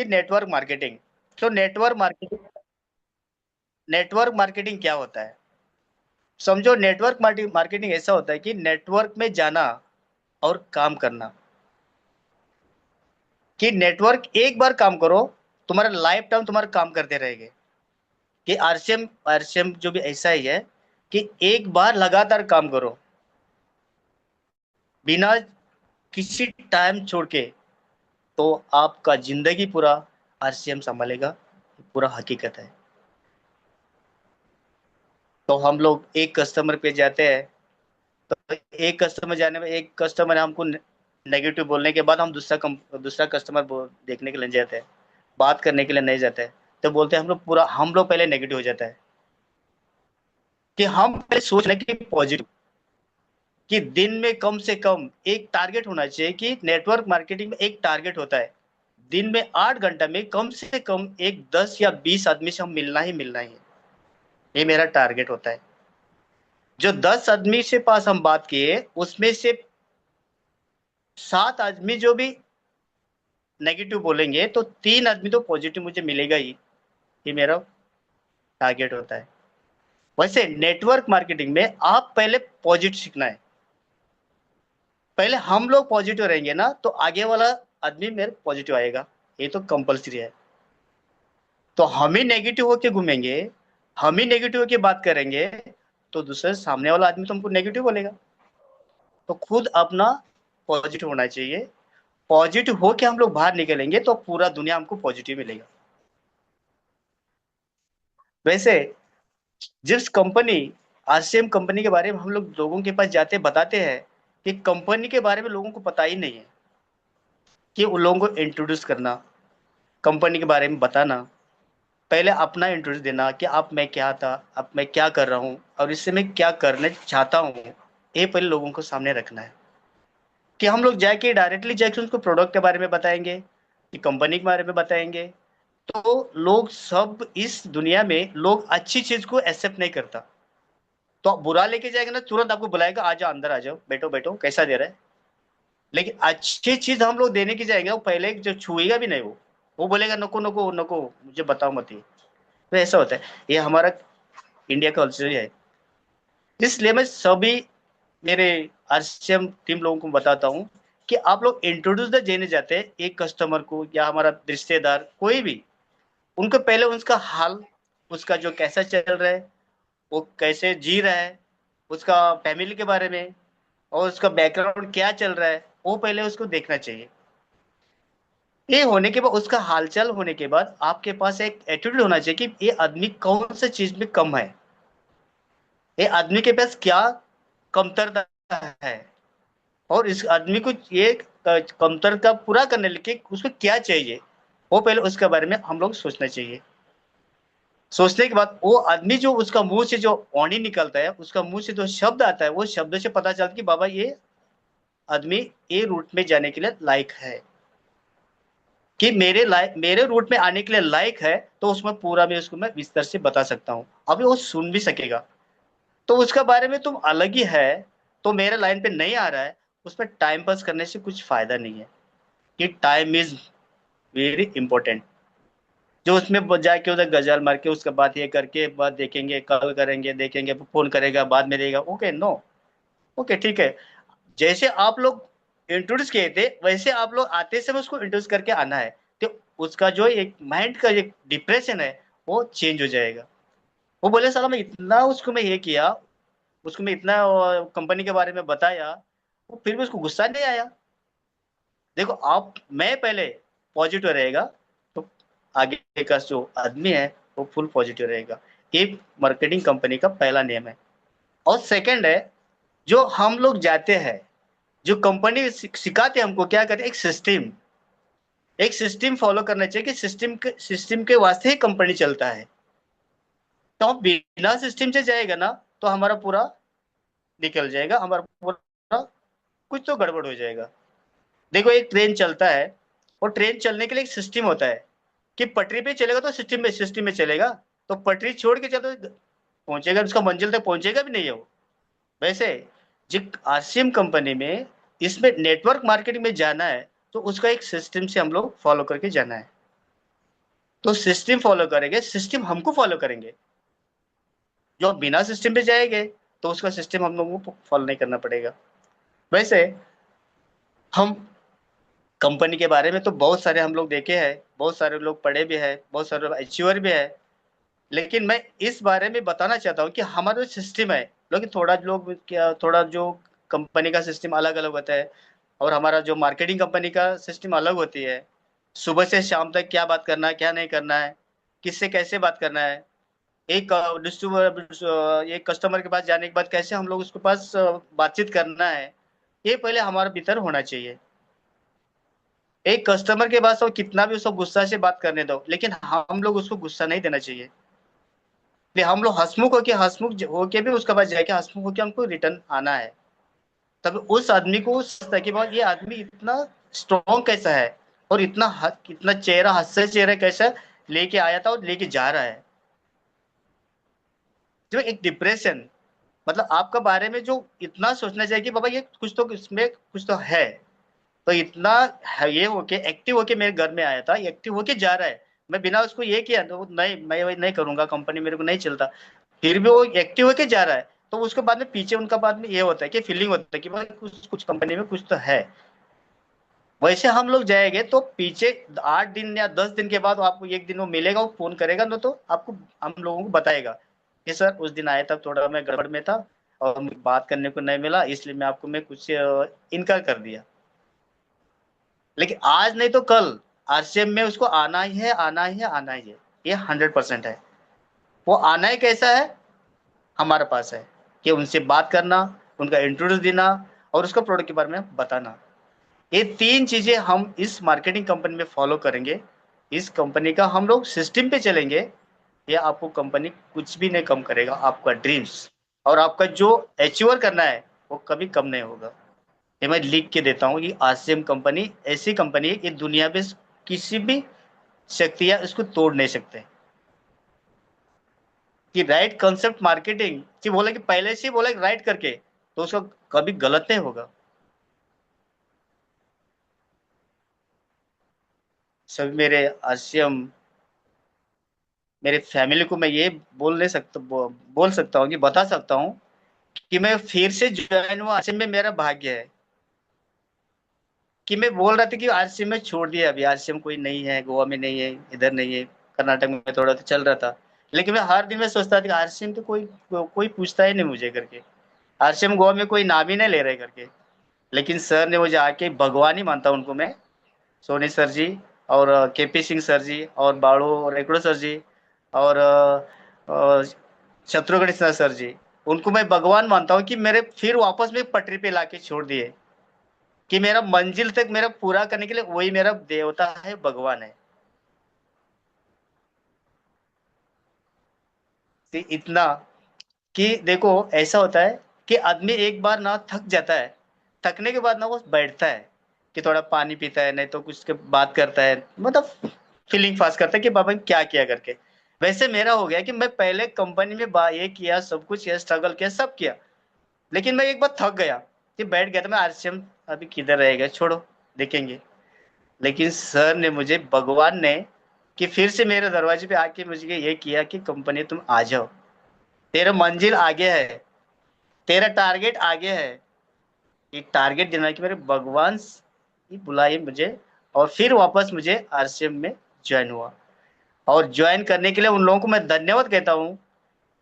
कि network marketing. तो network marketing क्या होता है? समझो, नेटवर्क मार्केटिंग ऐसा होता है कि नेटवर्क में जाना और काम करना। कि नेटवर्क एक बार काम करो, तुम्हारा लाइफ टाइम तुम्हारा काम करते रहेंगे। कि आरसीएम जो भी ऐसा ही है कि एक बार लगातार काम करो बिना किसी टाइम छोड़ के, तो आपका जिंदगी पूरा आरसीएम संभालेगा। पूरा हकीकत है। तो हम लोग एक कस्टमर पे जाते हैं, तो एक कस्टमर जाने में, एक कस्टमर हमको नेगेटिव बोलने के बाद हम दूसरा कस्टमर देखने के लिए जाते हैं, बात करने के लिए नहीं जाते हैं। तो बोलते हैं हम लोग पहले नेगेटिव हो जाता है। कि हम पहले सोच रहे कि पॉजिटिव, कि दिन में कम से कम एक टारगेट होना चाहिए। कि नेटवर्क मार्केटिंग में एक टारगेट होता है, दिन में 8 घंटा में कम से कम एक 10 या 20 आदमी से हम मिलना ही मिलना ही है। ये मेरा टारगेट होता है। जो 10 आदमी से पास हम बात किए, उसमें से 7 आदमी जो भी नेगेटिव बोलेंगे, तो 3 आदमी तो पॉजिटिव मुझे मिलेगा ही। ये मेरा टारगेट होता है। वैसे नेटवर्क मार्केटिंग में आप पहले पॉजिटिव सीखना है। पहले हम लोग पॉजिटिव रहेंगे ना, तो आगे वाला आदमी मेरे पॉजिटिव आएगा। ये तो कंपलसरी है। तो हम ही नेगेटिव होके घूमेंगे, हम ही नेगेटिव होके बात करेंगे, तो दूसरे सामने वाला आदमी तो हमको नेगेटिव बोलेगा। तो खुद अपना पॉजिटिव होना चाहिए। पॉजिटिव होके हम लोग बाहर निकलेंगे तो पूरा दुनिया हमको पॉजिटिव मिलेगा। वैसे जिस कंपनी, आरसीएम कंपनी के बारे में हम लोग लोगों के पास जाते बताते हैं, कि कंपनी के बारे में लोगों को पता ही नहीं है। कि उन लोगों को इंट्रोड्यूस करना, कंपनी के बारे में बताना, पहले अपना इंट्रोड्यूस देना कि आप, मैं क्या था, अब मैं क्या कर रहा हूँ और इससे मैं क्या करना चाहता हूँ, ये पहले लोगों को सामने रखना है। कि हम लोग जाके डायरेक्टली जाके उनको प्रोडक्ट के बारे में बताएंगे, कि कंपनी के बारे में बताएंगे, तो लोग सब, इस दुनिया में लोग अच्छी चीज को एक्सेप्ट नहीं करता। तो आप बुरा लेके जाएंगे ना, तुरंत आपको बुलाएगा, आ जाओ अंदर, आ जाओ, बैठो बैठो, कैसा दे रहा है। लेकिन अच्छी चीज हम लोग देने की जाएंगे, वो पहले जो छुएगा भी नहीं, वो बोलेगा नको नको नको, मुझे बताओ मत ये। तो ऐसा होता है। ये हमारा इंडिया का कल्चर है। इसलिए मैं सभी मेरे आरसीएम टीम लोगों को बताता हूँ कि आप लोग इंट्रोड्यूस द देने जाते हैं एक कस्टमर को, या हमारा रिश्तेदार कोई भी, उनको पहले उसका हाल, उसका जो कैसा चल रहा है, वो कैसे जी रहा है, उसका फैमिली के बारे में और उसका बैकग्राउंड क्या चल रहा है, वो पहले उसको देखना चाहिए। ये होने के बाद, उसका हालचाल होने के बाद, आपके पास एक एटीट्यूड होना चाहिए कि ये आदमी कौन सा चीज में कम है, ये आदमी के पास क्या कमतरता है, और इस आदमी को ये कमतरता पूरा करने के उसको क्या चाहिए, वो पहले उसके बारे में हम लोग सोचना चाहिए। सोचने के बाद वो आदमी, जो उसका मुंह से जो वाणी निकलता है, उसका मुंह से जो शब्द आता है, वो शब्द से पता चलता है कि बाबा ये आदमी ए रूट में जाने के लिए लायक है। कि मेरे रूट में आने के लिए लायक है, तो उसमें पूरा मैं उसको मैं विस्तार से बता सकता हूँ, अभी वो सुन भी सकेगा। तो उसका बारे में तुम अलग ही है, तो मेरे लाइन पे नहीं आ रहा है, उसमें टाइम पास करने से कुछ फायदा नहीं है। कि टाइम इज वेरी इंपॉर्टेंट। जो उसमें जाके उधर गजाल मार के, उसके बाद ये करके, बाद देखेंगे, कल करेंगे, देखेंगे, फोन करेगा, बाद में देगा, ओके नो, ओके ठीक है। जैसे आप लोग इंट्रोड्यूस किए थे, वैसे आप लोग आते समय उसको इंट्रोड्यूस करके आना है। तो उसका जो एक माइंड का एक डिप्रेशन है, वो चेंज हो जाएगा। वो बोले साला, मैं इतना उसको मैं ये किया, उसको मैं इतना कंपनी के बारे में बताया, वो फिर भी उसको गुस्सा नहीं आया। देखो आप, मैं पहले पॉजिटिव रहेगा, तो आगे का जो आदमी है वो फुल पॉजिटिव रहेगा। ये मार्केटिंग कंपनी का पहला नियम है। और सेकंड है, जो हम लोग जाते हैं, जो कंपनी सिखाते हैं हमको क्या करते हैं, एक सिस्टम फॉलो करना चाहिए। कि सिस्टम के वास्ते ही कंपनी चलता है। तो हम बिना सिस्टम से जाएगा ना, तो हमारा पूरा निकल जाएगा, हमारा पूरा कुछ तो गड़बड़ हो जाएगा। देखो, एक ट्रेन चलता है, और ट्रेन चलने के लिए एक सिस्टम होता है। कि पटरी पे चलेगा तो सिस्टम में चलेगा। तो पटरी छोड़ के चलो, पहुंचेगा, उसका मंजिल तक पहुंचेगा भी नहीं है वो। वैसे जिस आरसीएम कंपनी में, इसमें नेटवर्क मार्केटिंग में जाना है, तो उसका एक सिस्टम से हम लोग फॉलो करके जाना है। तो सिस्टम फॉलो करेंगे, सिस्टम हमको फॉलो करेंगे। जो बिना सिस्टम पे जाएंगे तो उसका सिस्टम हम लोगों को फॉलो नहीं करना पड़ेगा। वैसे हम कंपनी के बारे में तो बहुत सारे हम लोग देखे हैं, बहुत सारे लोग पढ़े भी हैं, बहुत सारे लोग अचीवर भी है। लेकिन मैं इस बारे में बताना चाहता हूँ कि हमारा जो सिस्टम है, लेकिन थोड़ा लोग क्या, थोड़ा जो कंपनी का सिस्टम अलग अलग होता है, और हमारा जो मार्केटिंग कंपनी का सिस्टम अलग होती है। सुबह से शाम तक क्या बात करना है, क्या नहीं करना है, किससे कैसे बात करना है, एक डिस्ट्रीब्यूटर एक कस्टमर के पास जाने के बाद कैसे हम लोग उसके पास बातचीत करना है, ये पहले हमारा भीतर होना चाहिए। एक कस्टमर के पास और कितना भी उसको गुस्सा से बात करने दो, लेकिन हम लोग उसको गुस्सा नहीं देना चाहिए। इसलिए हम लोग हंसमुख होके भी उसके पास जाके हंसमुख होके हमको रिटर्न आना है। तब उस आदमी को सोचता है कि भाई ये आदमी इतना स्ट्रॉन्ग कैसा है, और इतना चेहरा, हंसे चेहरा कैसा लेके आया था और लेके जा रहा है। जो एक डिप्रेशन, मतलब आपका बारे में जो इतना सोचना चाहिए कि बाबा ये कुछ तो, इसमें कुछ तो है। तो इतना ये होके एक्टिव होके मेरे घर में आया था, एक्टिव होके जा रहा है। मैं बिना उसको ये किया तो नहीं, मैं वही नहीं करूंगा, कंपनी मेरे को नहीं चलता, फिर भी वो एक्टिव होके जा रहा है। तो उसके बाद में पीछे उनका बाद में ये होता है कि फीलिंग होता है कि भाई कुछ कुछ कंपनी में कुछ तो है। वैसे हम लोग जाएंगे तो पीछे 8 दिन या 10 दिन के बाद आपको एक दिन वो मिलेगा, वो फोन करेगा ना, तो आपको हम लोगों को बताएगा कि सर उस दिन आया था, थोड़ा मैं गड़बड़ में था और मुझे बात करने को नहीं मिला, इसलिए मैं कुछ इनकार कर दिया। लेकिन आज नहीं तो कल आरसीएम में उसको आना ही है, आना ही है, आना ही है। ये 100% है। वो आना ही कैसा है, हमारे पास है कि उनसे बात करना, उनका इंट्रोड्यूस देना, और उसका प्रोडक्ट के बारे में बताना। ये 3 चीजें हम इस मार्केटिंग कंपनी में फॉलो करेंगे। इस कंपनी का हम लोग सिस्टम पे चलेंगे। ये आपको कंपनी कुछ भी नहीं कम करेगा, आपका ड्रीम्स और आपका जो अचीवर करना है वो कभी कम नहीं होगा। ये मैं लिख के देता हूँ कि आरसीएम कंपनी ऐसी कंपनी है, ये दुनिया में किसी भी शक्तियां इसको तोड़ नहीं सकते। कि राइट कंसेप्ट मार्केटिंग कि बोला कि पहले से ही बोला कि राइट करके, तो उसका कभी गलत नहीं होगा। सभी मेरे आरसीएम, मेरे फैमिली को मैं ये बोल सकता हूँ कि बता सकता हूँ कि मैं फिर से ज्वाइन हुआ आरसीएम में, मेरा भाग्य है। कि मैं बोल रहा था कि आरसीएम में छोड़ दिया, अभी आरसीएम कोई नहीं है, गोवा में नहीं है, इधर नहीं है, कर्नाटक में थोड़ा तो चल रहा था। लेकिन मैं हर दिन में सोचता था कि आरसीएम तो कोई पूछता ही नहीं मुझे करके, आरसीएम गोवा में कोई नाम ही नहीं ले रहे करके। लेकिन सर ने मुझे आके, भगवान ही मानता हूं उनको मैं, सोनी सर जी और केपी सिंह सर जी और बाड़ू और रेकड़ो सर जी और शत्रुघ्न सिन्हा सर जी, उनको मैं भगवान मानता हूँ कि मेरे फिर वापस में पटरी पे लाके छोड़ दिए। कि मेरा मंजिल तक मेरा पूरा करने के लिए वही मेरा देवता है, भगवान है। कि इतना कि देखो, ऐसा होता है कि आदमी एक बार ना थक जाता है, थकने के बाद ना वो बैठता है कि थोड़ा पानी पीता है, नहीं तो कुछ के बात करता है, मतलब फीलिंग पास करता है कि बाबा क्या किया करके। वैसे मेरा हो गया कि मैं पहले कंपनी में ये किया, सब कुछ किया, स्ट्रगल किया, सब किया। लेकिन मैं एक बार थक गया कि बैठ गया था मैं, आरसीएम अभी किधर रहेगा, छोड़ो, देखेंगे। लेकिन सर ने मुझे, भगवान ने, कि फिर से मेरे दरवाजे पे आके मुझे ये किया कि कंपनी तुम आ जाओ, तेरा मंजिल आगे है, तेरा टारगेट आगे है। एक टारगेट देना कि मेरे भगवान ही बुलाए मुझे, और फिर वापस मुझे आरसीएम में ज्वाइन हुआ। और ज्वाइन करने के लिए उन लोगों को मैं धन्यवाद कहता हूँ,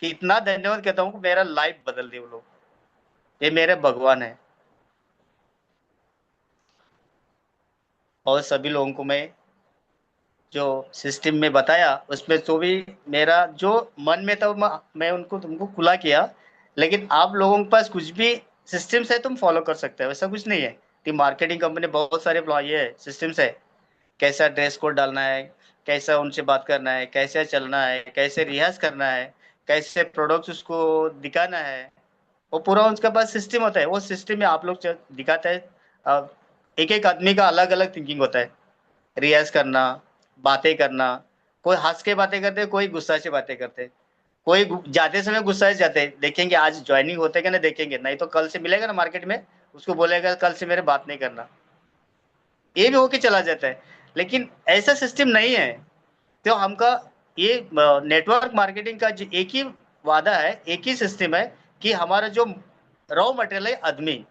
कि इतना धन्यवाद कहता हूँ कि मेरा लाइफ बदल दिया वो लोग। ये मेरे भगवान है। और सभी लोगों को मैं जो सिस्टम में बताया उसमें तो भी मेरा जो मन में था मैं उनको तुमको खुला किया। लेकिन आप लोगों के पास कुछ भी सिस्टम्स है तुम फॉलो कर सकते हो, ऐसा कुछ नहीं है। कि मार्केटिंग कंपनी बहुत सारे ये है, सिस्टम्स है, कैसा ड्रेस कोड डालना है, कैसा उनसे बात करना है, कैसे चलना है, कैसे रिहर्स करना है, कैसे प्रोडक्ट्स उसको दिखाना है, वो पूरा उसके पास सिस्टम होता है। वो सिस्टम में आप लोग दिखाता है। एक एक आदमी का अलग अलग थिंकिंग होता है, रियाज करना, बातें करना। कोई हंस के बातें करते, कोई गुस्सा से बातें करते, कोई जाते समय गुस्सा से जाते, देखेंगे आज ज्वाइनिंग होते कि ना, देखेंगे नहीं तो कल से मिलेगा ना मार्केट में, उसको बोलेगा कल से मेरे बात नहीं करना, ये भी होके चला जाता है। लेकिन ऐसा सिस्टम नहीं है। तो हमका ये नेटवर्क मार्केटिंग का एक ही वादा है, एक ही सिस्टम है कि हमारा जो रॉ मटेरियल है आदमी,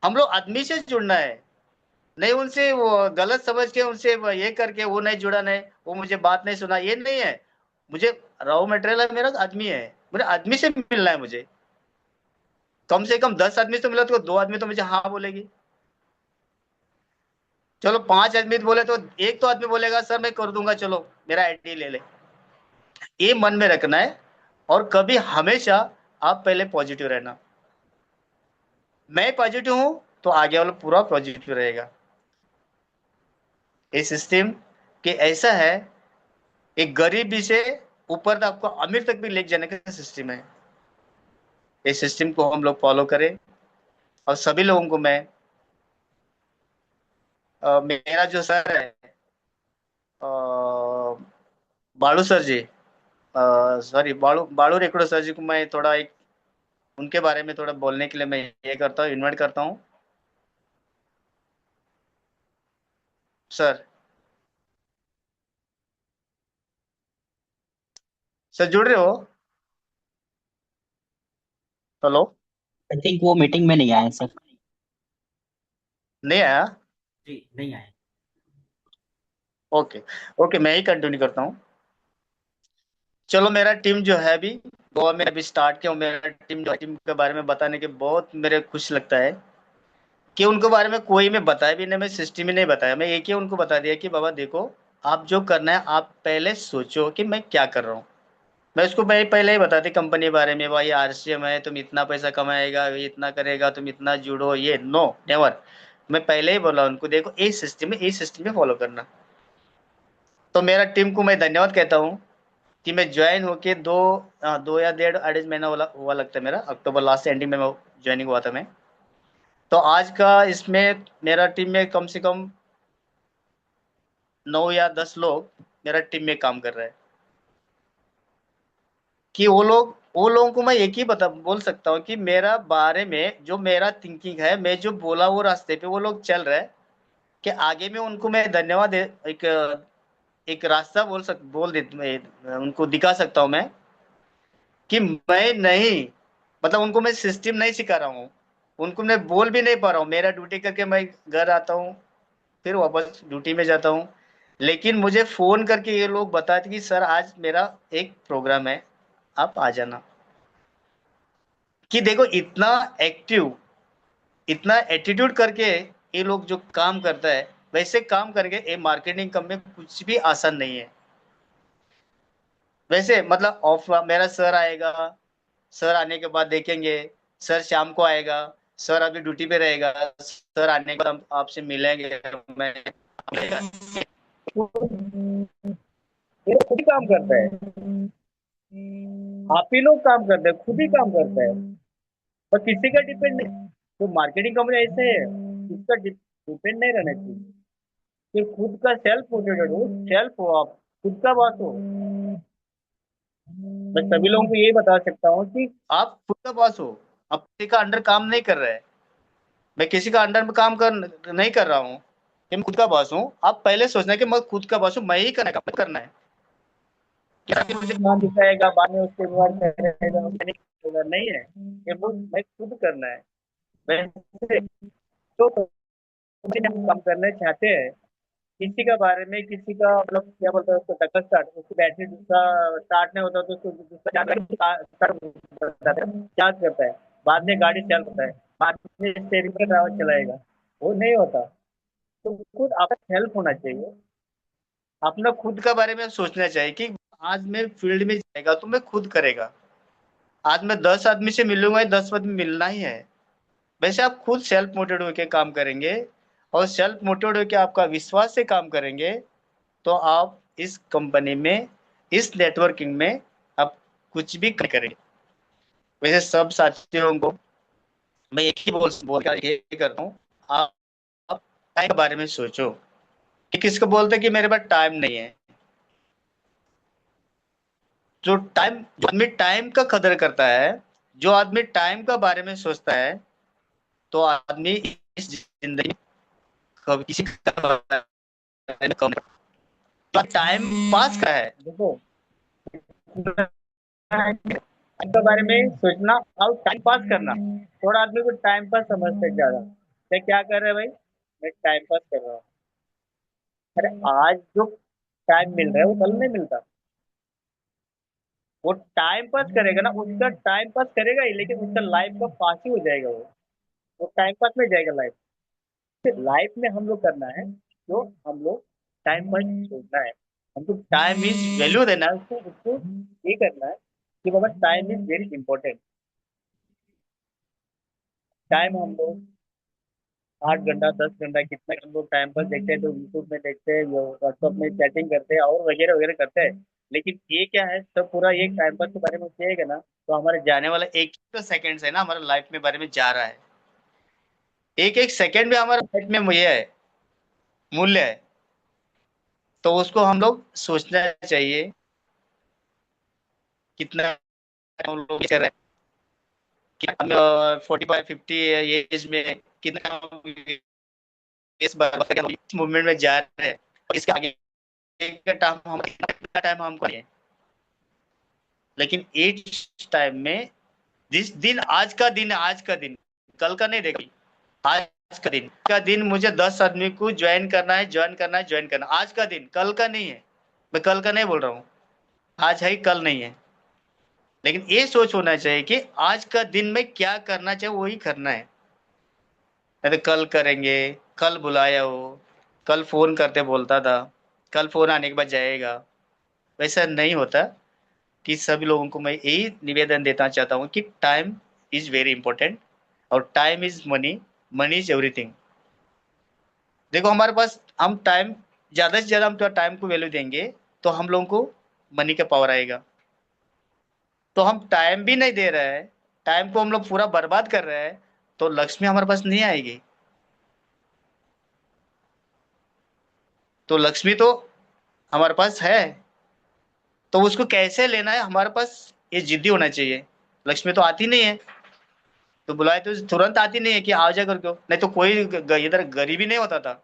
हम लोग आदमी से जुड़ना है, नहीं उनसे वो गलत समझ के उनसे ये करके वो नहीं जुड़ा, नहीं वो मुझे बात नहीं सुना, ये नहीं है। मुझे रॉ मटेरियल है, मेरा आदमी है, मुझे आदमी से मिलना है। मुझे कम से कम 10 आदमी से मिला तो 2 आदमी तो मुझे हाँ बोलेगी। चलो 5 आदमी बोले तो एक तो आदमी बोलेगा सर मैं कर दूंगा, चलो मेरा आईडी ले ले। ये मन में रखना है। और कभी हमेशा आप पहले पॉजिटिव रहना। मैं पॉजिटिव हूं तो आगे वाला पूरा पॉजिटिव रहेगा। ये सिस्टम कि ऐसा है, एक गरीबी से ऊपर तक आपको अमीर तक भी ले जाने का सिस्टम है। इस सिस्टम को हम लोग फॉलो करें। और सभी लोगों को मैं मेरा जो सर है बालू सर जी, सॉरी बालू बालू रेकड़ो सर जी को मैं थोड़ा एक उनके बारे में थोड़ा बोलने के लिए मैं ये करता हूँ, इन्वाइट करता हूँ। सर, सर जुड़ रहे हो? हेलो? आई थिंक वो मीटिंग में नहीं आए सर। नहीं आया? जी नहीं आए। ओके। ओके, मैं ही कंटिन्यू करता हूँ। चलो, मेरा टीम जो है अभी गोवा में अभी स्टार्ट किया हूँ। मेरा टीम के बारे में बताने के बहुत मेरे खुश लगता है कि उनके बारे में कोई मैं बताया भी नहीं, मैं सिस्टम ही नहीं बताया। मैं एक ही उनको बता दिया कि बाबा देखो, आप जो करना है आप पहले सोचो कि मैं क्या कर रहा हूँ। मैं उसको भाई पहले ही बता दी कंपनी के बारे में, भाई आरसीएम है, तुम इतना पैसा कमाएगा, ये इतना करेगा, तुम इतना जुड़ो, ये नो नेवर। मैं पहले ही बोला उनको देखो इस सिस्टम में फॉलो करना। तो मेरा टीम को मैं धन्यवाद कहता हूँ कि मैं ज्वाइन होके 2 या 1.5 महीना हुआ लगता है मेरा। अक्टूबर लास्ट एंडिंग में ज्वाइनिंग हुआ था मैं। तो आज का इसमें मेरा टीम में कम से कम 9 या 10 लोग मेरा टीम में काम कर रहे हैं। कि वो लोगों को मैं एक ही बता बोल सकता हूँ कि मेरा बारे में जो मेरा थिंकिंग है, मैं जो बोला वो रास्ते पे वो लोग चल रहे हैं। कि आगे में उनको मैं धन्यवाद एक एक रास्ता बोल दे मैं उनको दिखा सकता हूँ मैं कि मैं नहीं, मतलब उनको मैं सिस्टम नहीं सिखा रहा हूँ। उनको मैं बोल भी नहीं पा रहा हूँ। मेरा ड्यूटी करके मैं घर आता हूँ, फिर वापस ड्यूटी में जाता हूँ। लेकिन मुझे फोन करके ये लोग बताते कि सर आज मेरा एक प्रोग्राम है, आप आ जाना। कि देखो इतना एक्टिव, इतना एटीट्यूड करके ये लोग जो काम करता है, वैसे काम करके ये मार्केटिंग कम में कुछ भी आसान नहीं है। वैसे मतलब ऑफ मेरा सर आएगा, सर आने के बाद देखेंगे, सर शाम को आएगा, सर अभी ड्यूटी पे रहेगा, सर आने के बाद हम आपसे मिलेंगे। मैं ये खुद ही काम करता है, आप ही लोग काम करते हैं, खुद ही काम करता है, और किसी का डिपेंड नहीं। तो मार्केटिंग कंपनी ऐसे है, इसका डिपेंड नहीं रहना चाहिए। फिर खुद का सेल्फ मोटिवेटेड हो, सेल्फ हो, आप खुद का बॉस हो। मैं सभी लोगों को यही बता सकता हूँ कि आप खुद का बॉस हो, आप किसी का अंडर काम नहीं कर रहे हैं। मैं किसी का अंडर में काम कर नहीं कर रहा हूँ, कि मैं खुद का बॉस हूँ। आप पहले सोचना है कि मैं खुद का बॉस हूँ, मैं ही करना है। क्या कि मुझे काम दिखाएगा बाद में उसके बाद करेगा, मैंने करेगा, नहीं है। ये वो मैं खुद करना है। वैसे तो काम करना चाहते हैं, किसी का बारे में किसी का मतलब क्या बोलते हैं उसको टक्कर स्टार्ट, उसकी बैटरी दूसरा स्टार्ट नहीं होता तो उसको दूसरा चार्ज करता है, बाद में गाड़ी चल होता है, बाद में स्टेरिंग पर ड्राइवर चलाएगा, वो नहीं होता। तो खुद आपका हेल्प होना चाहिए, अपना खुद का बारे में सोचना चाहिए कि आज मैं फील्ड में जाएगा तो मैं खुद करेगा। आज मैं 10 आदमी से मिलूंगा, 10 आदमी मिलना ही है। वैसे आप खुद सेल्फ मोटिवेट होकर काम करेंगे, और सेल्फ मोटिवेट होकर आपका विश्वास से काम करेंगे, तो आप इस कंपनी में, इस नेटवर्किंग में आप कुछ भी करेंगे। वैसे सब साथियों को मैं एक ही बोल कर ये करता हूँ, आप टाइम के बारे में सोचो। कि किसको बोलते हैं कि मेरे पास टाइम नहीं है। जो आदमी टाइम का कदर करता है, जो आदमी टाइम का बारे में सोचता है, तो आदमी इस जिंदगी में कभी किसी का बारे में कम नहीं। टाइम पास का है देखो, टाइम के बारे में सोचना और टाइम पास करना। थोड़ा आदमी को टाइम पास समझते हैं ज्यादा, मैं क्या कर रहे हैं भाई, मैं टाइम पास कर रहा हूँ। अरे आज जो टाइम मिल रहा है वो कल नहीं मिलता। वो टाइम पास करेगा ना, उसका टाइम पास करेगा ही, लेकिन उसका लाइफ का पास ही हो जाएगा वो टाइम पास में जाएगा लाइफ। लाइफ में हम लोग करना है जो हम लोग टाइम पास छोड़ना है, हमको टाइम इज वैल्यू देना है उसको उसको ये करना है कि बाबा time is very important. Time हम लोग 8 घंटा 10 घंटा कितना हम लोग टाइम पास देखते हैं, तो यूट्यूब में देखते हैं, व्हाट्सएप में चैटिंग करते हैं और वगैरह वगैरह करते हैं। लेकिन ये क्या है, सब पूरा ये टाइम पास के बारे में सोचिएगा ना, तो हमारे जाने वाला एक तो सेकंड है ना हमारा लाइफ में बारे में जा रहा है, एक एक सेकंड में हमारा लाइफ में ये है, मूल्य है। तो उसको हम लोग सोचना चाहिए कितना हम लोग कर रहे हैं, कि हम 45 50 एज में कितना इस मूवमेंट में जा रहे हैं, और इसके आगे का टाइम हम कितना टाइम हमको है। लेकिन इस टाइम में जिस दिन आज का दिन है, आज का दिन कल का नहीं देखी, आज का दिन मुझे 10 आदमी को ज्वाइन करना है, ज्वाइन करना है, ज्वाइन करना, आज का दिन कल का नहीं है। मैं कल का नहीं बोल रहा हूँ, आज है कल नहीं है। लेकिन ये सोच होना चाहिए कि आज का दिन में क्या करना चाहिए वही करना है, नहीं तो कल करेंगे, कल बुलाया हो, कल फोन करते बोलता था, कल फोन आने के बाद जाएगा, वैसा नहीं होता। कि सभी लोगों को मैं यही निवेदन देना चाहता हूँ कि टाइम इज वेरी इंपॉर्टेंट, और time is money, money is everything. देखो हमारे पास हम टाइम ज्यादा से ज्यादा हम तो टाइम को वैल्यू देंगे, तो हम लोगों को मनी का पावर आएगा। तो हम टाइम भी नहीं दे रहे हैं, टाइम को हम लोग पूरा बर्बाद कर रहे हैं, तो लक्ष्मी हमारे पास नहीं आएगी। तो लक्ष्मी तो हमारे पास है, तो उसको कैसे लेना है हमारे पास, ये जिद्दी होना चाहिए। लक्ष्मी तो आती नहीं है, तो बुलाए तो तुरंत आती नहीं है कि आ जा करके, नहीं तो कोई इधर गरीब ही नहीं होता था,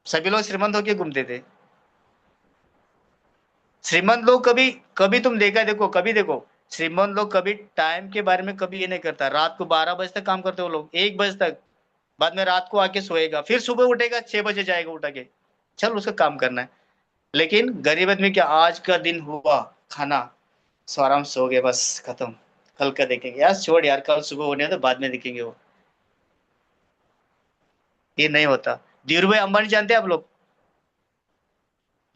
सभी लोग श्रीमंत होके घूमते थे। श्रीमंत लोग कभी कभी तुम देखा देखो, कभी देखो, श्रीमंत लोग कभी टाइम के बारे में कभी ये नहीं करता, रात को 12 बजे तक काम करते वो लोग, 1 बजे तक, बाद में रात को आके सोएगा, फिर सुबह उठेगा 6 बजे जाएगा उठा के, चल उसका काम करना है। लेकिन गरीब आदमी क्या, आज का दिन हुआ, खाना, सो आराम से सो गए, बस खत्म, कल का देखेंगे, यार छोड़ यार, कल सुबह होने तो बाद में देखेंगे वो, ये नहीं होता। धीरू भाई अंबानी जानते हैं आप लोग,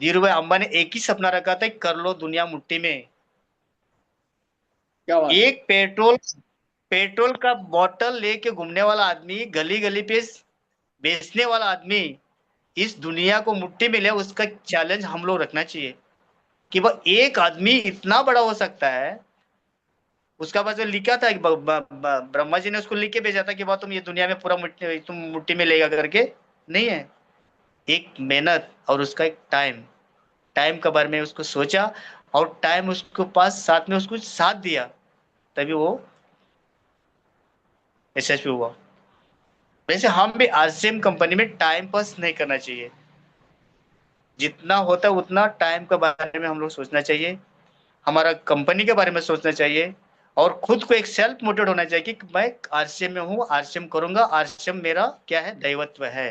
धीरू भाई अंबानी एक ही सपना रखा था कि कर लो दुनिया मुट्ठी में। क्या बात है। एक पेट्रोल पेट्रोल का बोतल लेके घूमने वाला आदमी, गली गली पे बेचने वाला आदमी, इस दुनिया को मुट्ठी में ले, उसका चैलेंज हम लोग रखना चाहिए कि वह एक आदमी इतना बड़ा हो सकता है। उसका पास लिखा था कि ब्रह्मा जी ने उसको लिख के भेजा था कि वह तुम ये दुनिया में पूरा मुट्ठी तुम मुट्ठी में लेगा करके, नहीं है। एक मेहनत और उसका एक टाइम, टाइम के बारे में उसको सोचा, और टाइम उसको पास साथ में उसको साथ दिया, तभी वो यशस्वी हुआ। वैसे हम भी आरसीएम कंपनी में टाइम पास नहीं करना चाहिए, जितना होता है उतना टाइम के बारे में हम लोग सोचना चाहिए, हमारा कंपनी के बारे में सोचना चाहिए, और खुद को एक सेल्फ मोटिवेट होना चाहिए कि मैं आरसीएम में हूँ, आरसीएम करूंगा, आरसीएम मेरा क्या है, दैवत्व है,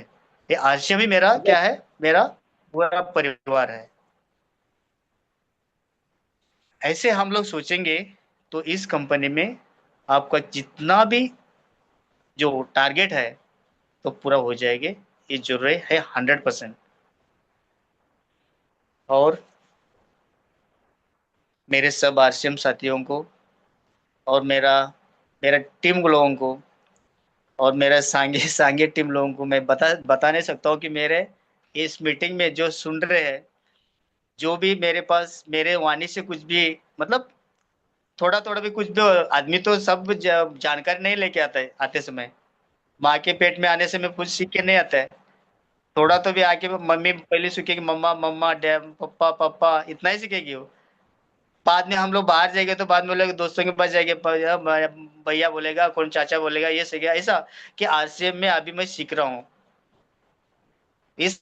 ये आरसीएम ही मेरा क्या है, मेरा पूरा परिवार है। ऐसे हम लोग सोचेंगे तो इस कंपनी में आपका जितना भी जो टारगेट है तो पूरा हो जाएंगे, ये जरूरी है 100%। और मेरे सब आरसीएम साथियों को, और मेरा मेरा टीम लोगों को, और मेरा सांगे सांगे टीम लोगों को मैं बता नहीं सकता हूँ कि मेरे इस मीटिंग में जो सुन रहे हैं, जो भी मेरे पास मेरे वाणी से कुछ भी मतलब थोड़ा थोड़ा भी कुछ भी, आदमी तो सब जानकारी नहीं लेके आता है, आते समय माँ के पेट में आने से मैं कुछ सीख के नहीं आता है। थोड़ा तो भी आके मम्मी पहले सीखेगी, मम्मा मम्मा, डैड, पप्पा पप्पा, इतना ही सीखेगी वो। बाद में हम लोग बाहर जाएंगे तो बाद में लोग दोस्तों के पास जाएंगे, भैया बोलेगा, कौन चाचा बोलेगा, ये सीखेगा, ऐसा कि आरसीएम में अभी मैं सीख रहा हूँ। इस